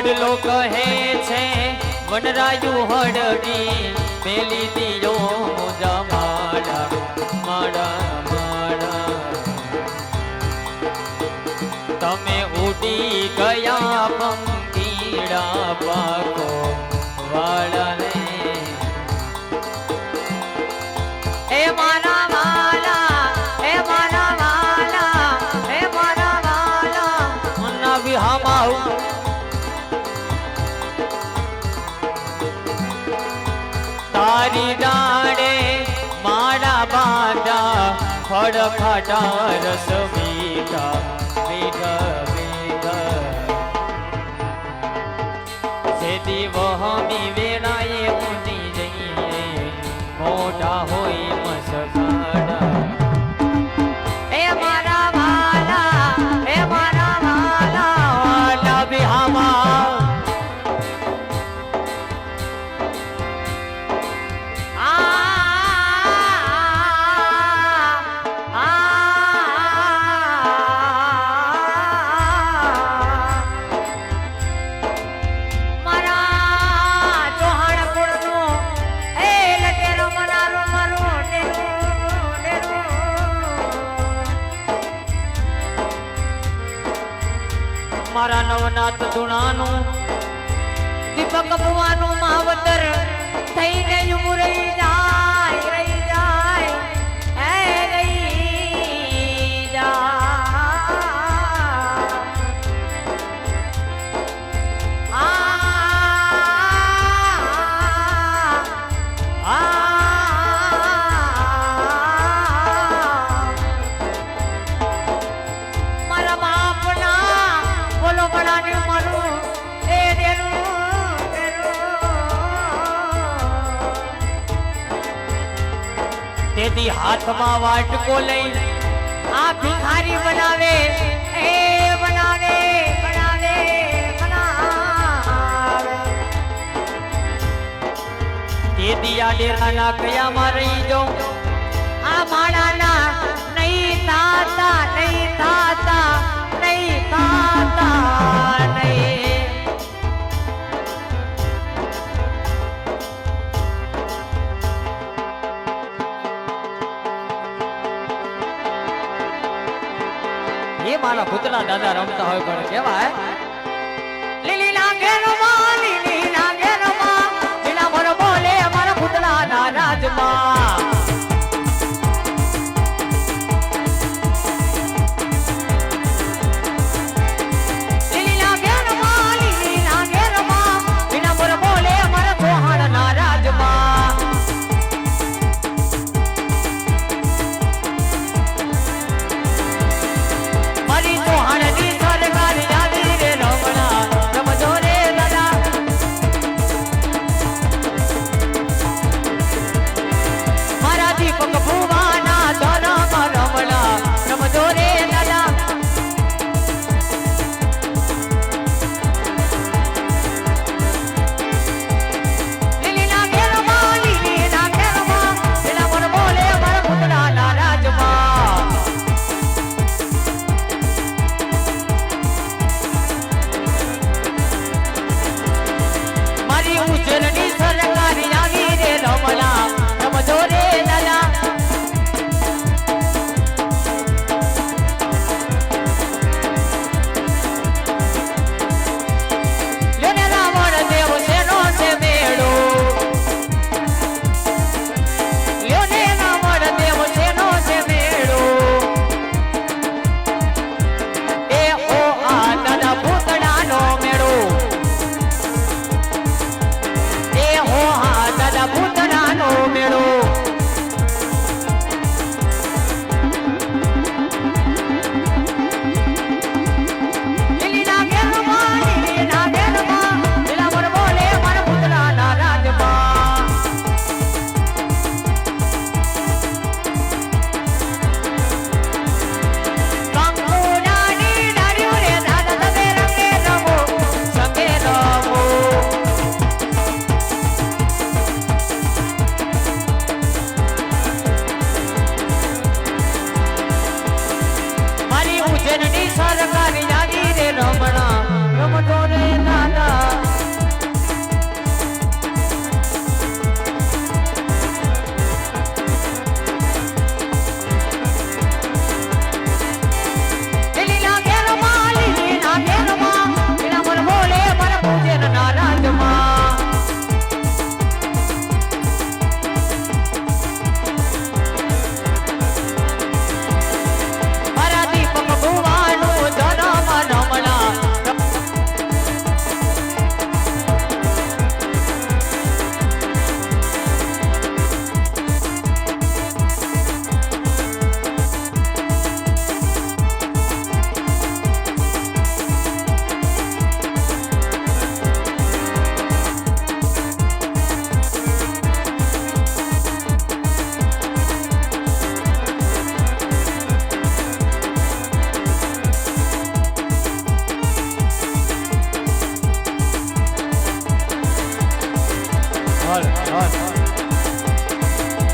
વડલો કહે છે વનરાયુ હડડી મેલી દિયો મોજા માડા માડા માડા તમે ઉડી ગયા પંખીડા પાકો વાળાને એ મારા વાલા એ મારા વાલા એ મારા વાલા મના વિહામાઉ તારી ડાળે મારા બાંધા ફળ ખાટા રસ મીઠા મીઠા મીઠા જેથી વહમી વેળાએ ઊંડી જઈએ મોટા હોય મસખાડા એ મારા વાલા એ મારા વાલા વાલા બિહામા મારા નવનાથ ધૂણાનું દીપક ભુવાનું માવતર થઈને રહી જાય રહી જાય હે રહી તેથી હાથમાં વાટકો લઈ આ ભિખારી બનાવે એ બનાવે બનાવે બનાવે તેથી આ ડેરાના કયામાં રહી જાઉં આ માણાના નહીં થાતા નહીં થાતા નહીં થાતા નહીં એ મારા ભૂતના દાદા રમતા હોય પણ કેવાય લીલી લાગે રમા લીલી લાગે રમા લીલા મોર બોલે મારા ભૂતના ના રાજમાં લીલી લાગે રમા લીના મોર બોલે મારા કોહાણ ના રાજમાં મારી કોહાણની સરકાર યાદી રે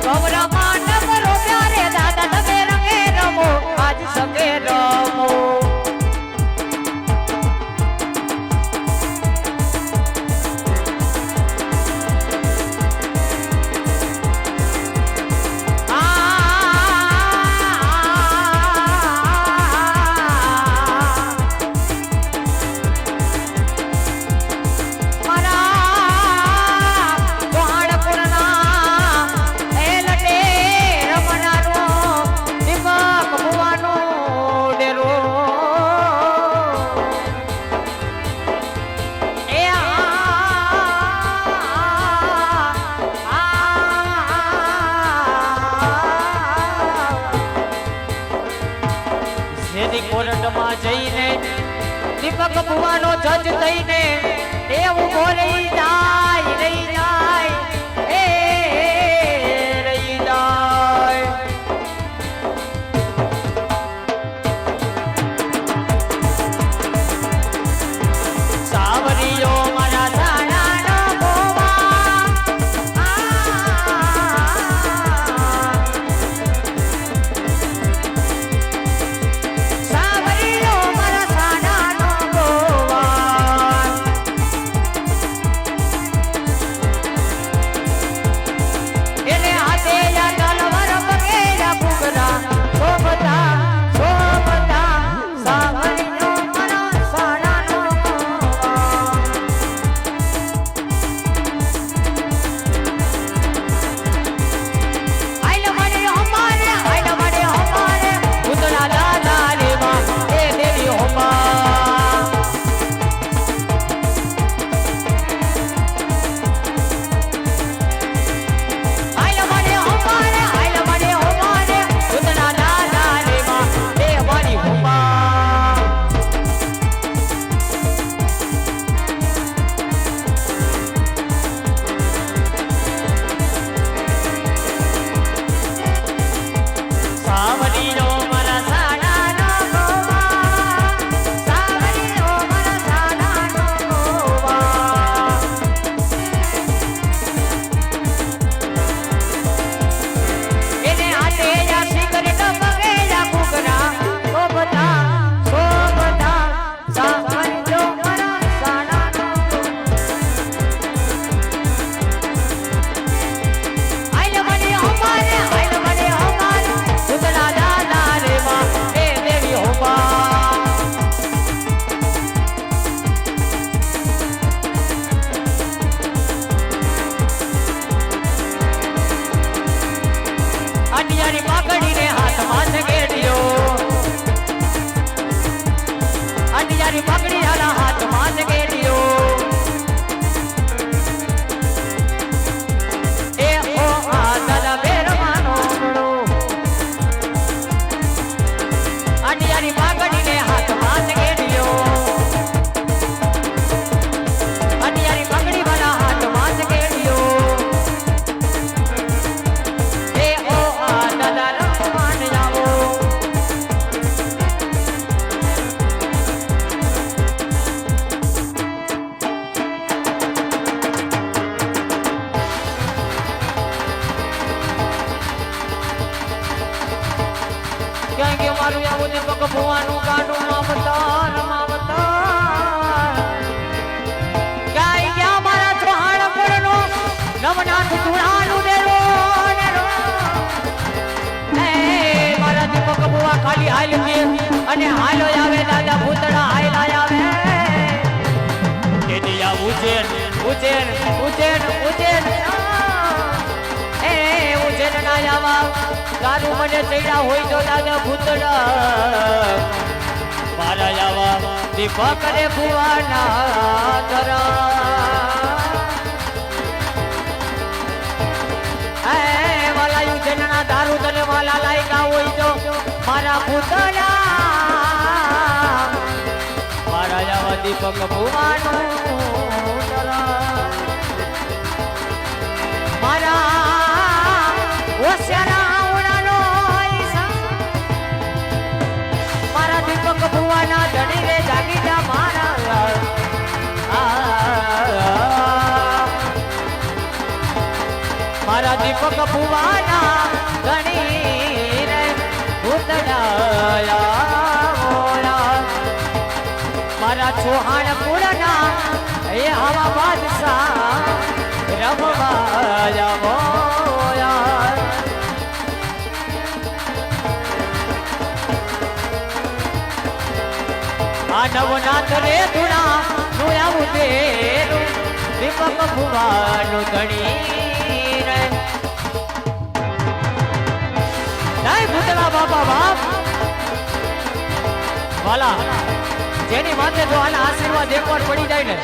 કમરમાં નમરો પ્યારે દાદા તમે રંગે રમો આજ સંગે રમો કોરટમાં જઈને દીપક ભુવાનો જજ થઈને એવું બોલી જાય રહી જાય એ રહી જાય સાવરીઓ મારા સાડાનો ગોવા સાવરીઓ મારા સાડાનો ગોવા એને હાથે યા તલવાર પગે યા ફુગરા શોભતા શોભતા સાવરીઓ મારા સાડાનો ગોવા આઈલો મને હમારે ઉતરા દાદા રે માં એ દેવી હોમા આઈલો મને હમારે ઉતરા દાદા રે માં એ મારી હોમા સાવરીનો મારા સાડાનો ગોવા સાવરીનો મારા સાડાનો ગોવા એને હાથે યા સિગરેટ પગે યા ફુગરા શોભતા શોભતા સાવરીનો મારા સાડાનો આઈલો મને હમારે ઉતરા દાદા રે માં એ દેવી હોમા અડિયારી પાઘડીને હાથમાં ઝઘેડ્યો અડિયારી પાઘડી આલા હાથમાં ઝઘેડ્યો એ ઓ આ દાદા બેરમાનો ગળો અડિયારી પાઘડીને હાથમાં ઝઘેડ્યો અડિયારી પાઘડી વાળા હાથમાં ઝઘેડ્યો એ ઓ આ દાદા રમવાન જાવો ક્યાં કે મારું આવું દીપક ભુવાનું કાઢું મામતાર મામતાર ક્યાં ગયા મારા ચૌહાણ કુળનો નવનાથ ચૂડાનું દેરો નેરો એ મારા દીપક ભુવા ખાલી હાલ કે અને હાલો આવે દાદા ભૂતડા હાલ આવે તેથી આ ઉજેન ઉજેન ઉજેન ઉજેન એ ઉજેન ના આવા તારું મને ચડ્યા હોય તો દાદા ભૂતડા મારા આવા દીપક રે ભુવાના ધરા હે વાલાયું જનના દારૂ તને વાલા લાયકા હોય તો મારા ભૂતડા મારા આવા દીપક ભુવાનું ધરા મારા હોશિયારા દીપક ભુવાના ધણી રે જાગી જા મારા દીપક ભુવાના ધણી રે ભૂતડાયા મારા ચૌહાણ કુળના એ આવા બાદશાહ રમવા જાવો આ નવનાથ રે ધુણા નું આવું તેરું દીપક ભુવાનું ધણી રે નાય ભૂતળા બાપા બાપ વાલા જેની માથે જો આના આશીર્વાદ એકવાર પડી જાય ને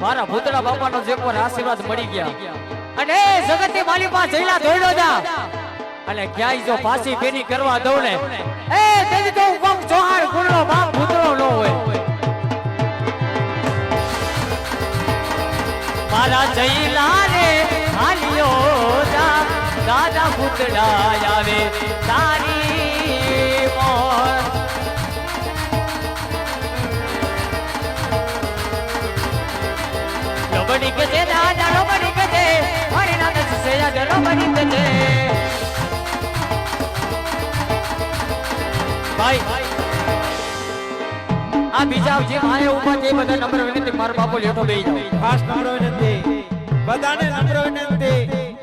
મારા ભૂતળા બાપાનો એકવાર આશીર્વાદ મળી ગયા અને જગતની માલી પાસે જઈલા દોડ્યો જા અને ક્યાંય જો પાછી ફેરી કરવા દઉં ને એ તેની તો કોક ચોહાણ કુળનો બાપ ભૂતળો ન હોય મારા જઈલા રે હાલ્યો જા દાદા ભૂતળા આવે તારી મોર લોબડી કે જે દાદા લોબડી કે જે હરી નાથ સે જા લોબડી કે જે ભાઈ આ બીજા જે માએ ઉભા છે બધા નંબર વિનંતી મારો બાપો લેટો બેહી જાવ ખાસ નમ્ર વિનંતી બધાને નમ્ર વિનંતી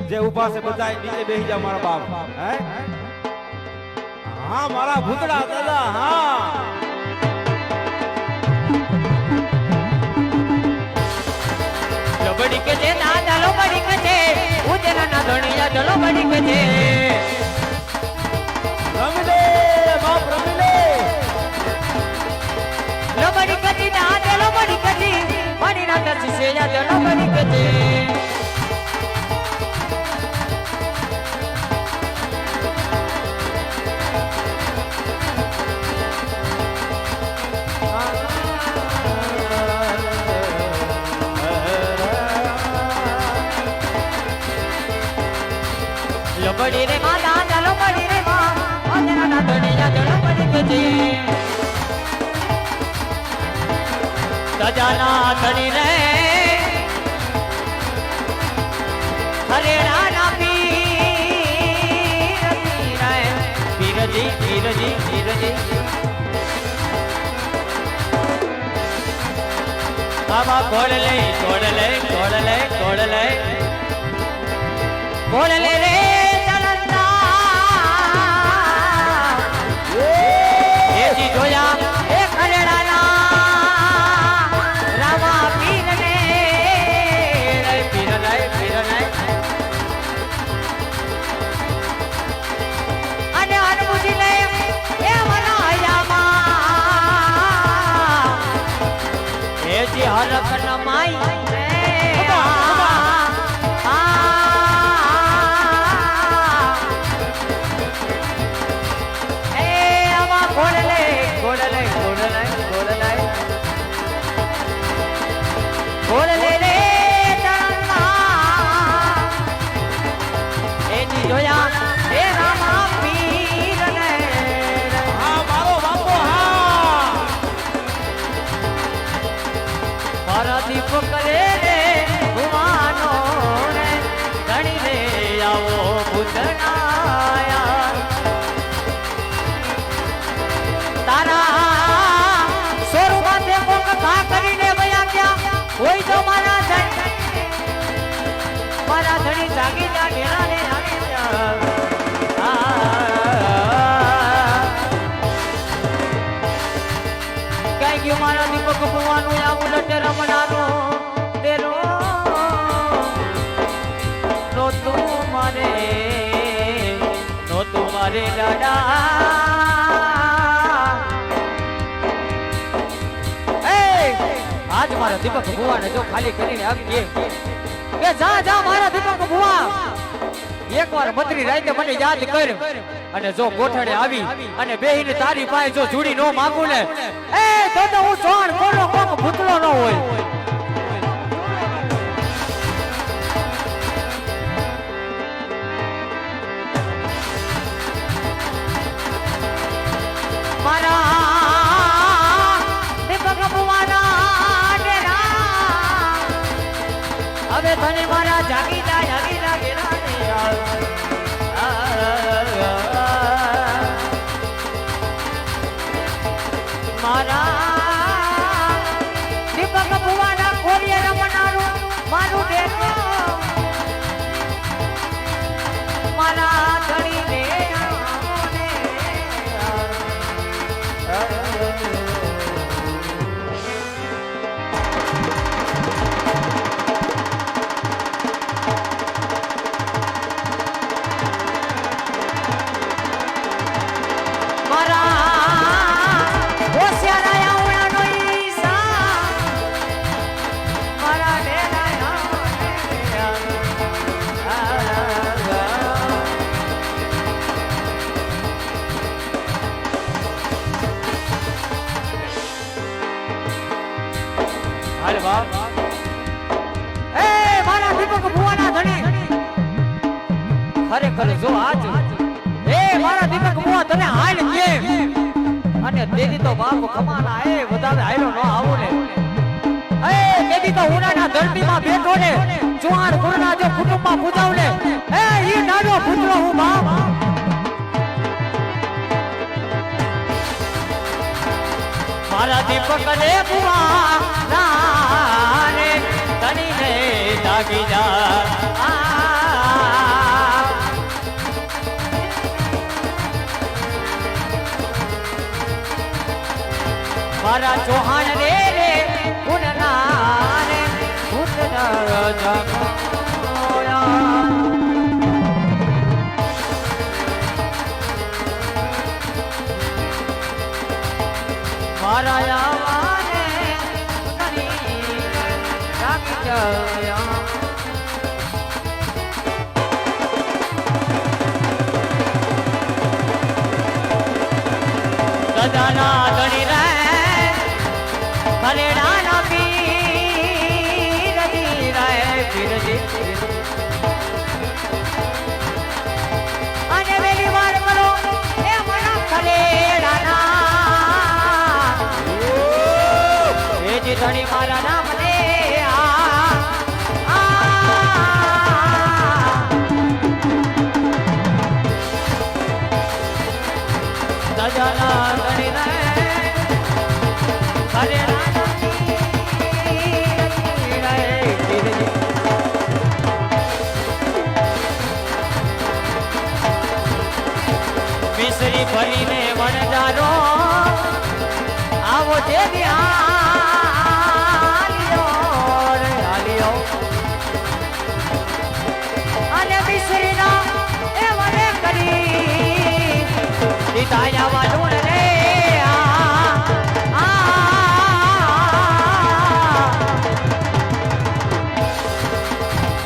જે ઉભા છે બધા નીચે બેહી જાવ મારા બાપ હે હા મારા ભૂતડા દાદા હા લોબડી કે જે દાદા લોબડી કે જે ઉજેના ના ધણિયા લોબડી કે જે રમીલે બાપ રમીલે લોબડી કે જે દાદા લોબડી કે જે મણી ના દર્શી સે જા લોબડી કે જે લોબડી રે માં દાદા લોબડી રે માં ઓજના ના ધણિયા લોબડી કે જે સજાના ધણી રે હરેડા ના પીર પીરજી પીરજી પીરજી બાબા કોડ લે કોડ લે કોડ લે કોડ લે કોડ લે રે ચલંદા એજી જોયા એ ખરેડા ના રામા પીર ને પીર ને અને અનુજી લે એ મનાયામાં એજી હરક ન માઈ કોઈ તો મારા ધણી જાગી જા ઢેરા ને આવી કઈ ગયું મારા દીપક ભુવાનું આવું લટે રમણાનું તેરો નો તું મારે દાડા આજ મારા દીપક ભુવાને જો ખાલી કરીને આવી કે જા જા મારા દીપક ભુવા એકવાર મધરી રાતે મને યાદ કર અને જો ગોઠડે આવી અને બેહીને તારી પાસે જો જુડી નો માંગું ને એ તો હું સોણ કોનો કોક ભૂતળો ન હોય મારા દીપક ભુવાના હવે ધણી મારા જાગી જા ગેરાની મારા દીપક ભુવાના કોરિયર રમનારું મારું દેખો મારા ધણીને અરે વાહ એ મારા દીપક ભુવાના ધણી ખરેખર જો આજ એ મારા દીપક ભુવા તને હાલ કે અને દેદી તો બાપ ખમાના એ વધારે હાલ્યો ન આવો ને એ દેદી તો ઉનાના ધરતીમાં બેઠો ને ચુહાર ગુણના જો કુટુંબમાં પૂજાવ ને એ ઈ નાનો પુત્ર હું બાપ મારા દીપક ને ભુવા નાને તણીને જાગી જા મારા ચૌહાણ રે રે ગુણનાને ભૂતના જગોયા મારા આવાને તણી જાગી જા સદાના ધણી રે ભલેડાના પીર પીરજી અને વેલી વાર કરો એ મના ખલેડાના એ જી ધણી મારા નામ ને સદાના ધણી રે મિશ્રી ભરીને વણજારો આવો તે હાલ્યો અને મિશ્રીના એ વને કરી દીધાયા વાલું રે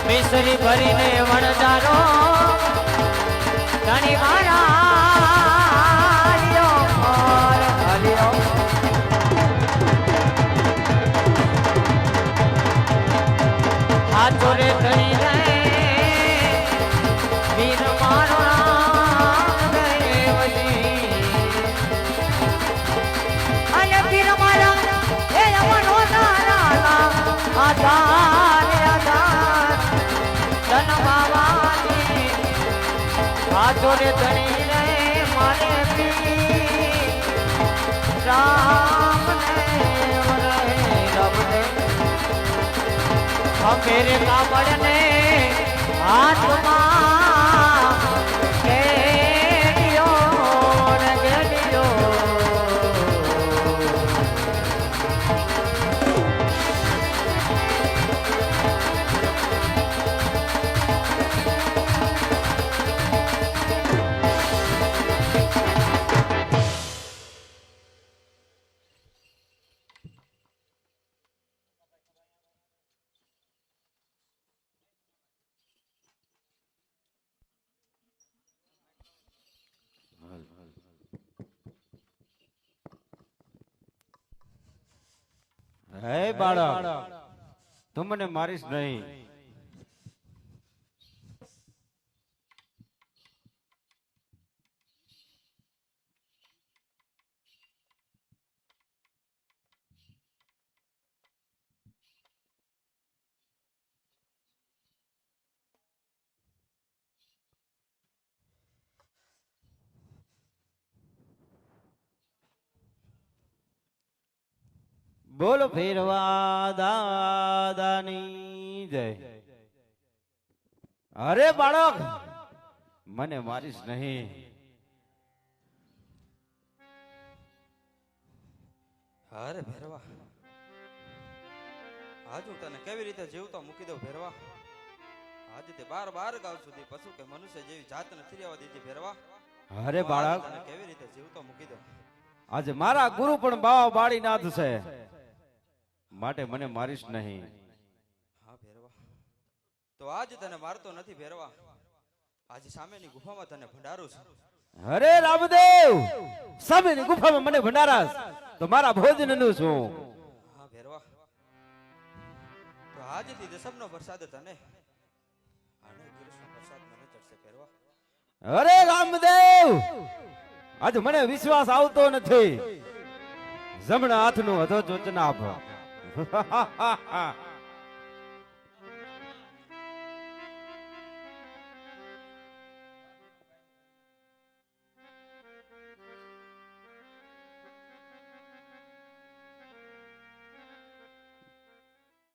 મિશ્રી ભરીને વણજારો ધણી મારા ચોરે ધણી રે વીર મારો રામ દેવજી અને વીર મારા એ અમનો નાના આધાર ધન બાવાની આ ચોરે ધણી રે મારે પી રામ मेरे कावड़ ने हाथમાં કેડિયો ને ગેડિયો હે બાળક તું મને મારીશ નહીં બોલ ફેરવા દાદાની જય. અરે બાળક, મને મારીશ નહીં. અરે ભેરવા, આજ હું તને કેવી રીતે જીવતો મૂકી દઉં ભેરવા. આજે તે 12 ગાવ સુધી પશુ કે મનુષ્ય જેવી જાત નથી રહેવા દીધી ભેરવા. અરે બાળક, તને કેવી રીતે જીવતો મૂકી દઉં. આજે મારા ગુરુ પણ બાવા બાળીનાથ છે, માટે મને મારીશ નહીં. હા ભેરવા, તો આજ તને મારતો નથી ભેરવા. આજે સામેની ગુફામાં તને ભંડારું છું. અરે રામદેવ, સામેની ગુફામાં મને ભંડારાસ તો મારા ભોજનનું શું? હા ભેરવા, તો આજથી દસમનો વરસાદ તને અને ગિરીશનો વરસાદ મને ચડશે ભેરવા. અરે રામદેવ, આજ મને વિશ્વાસ આવતો નથી. જમણા હાથનું હતો ચોચનાભ.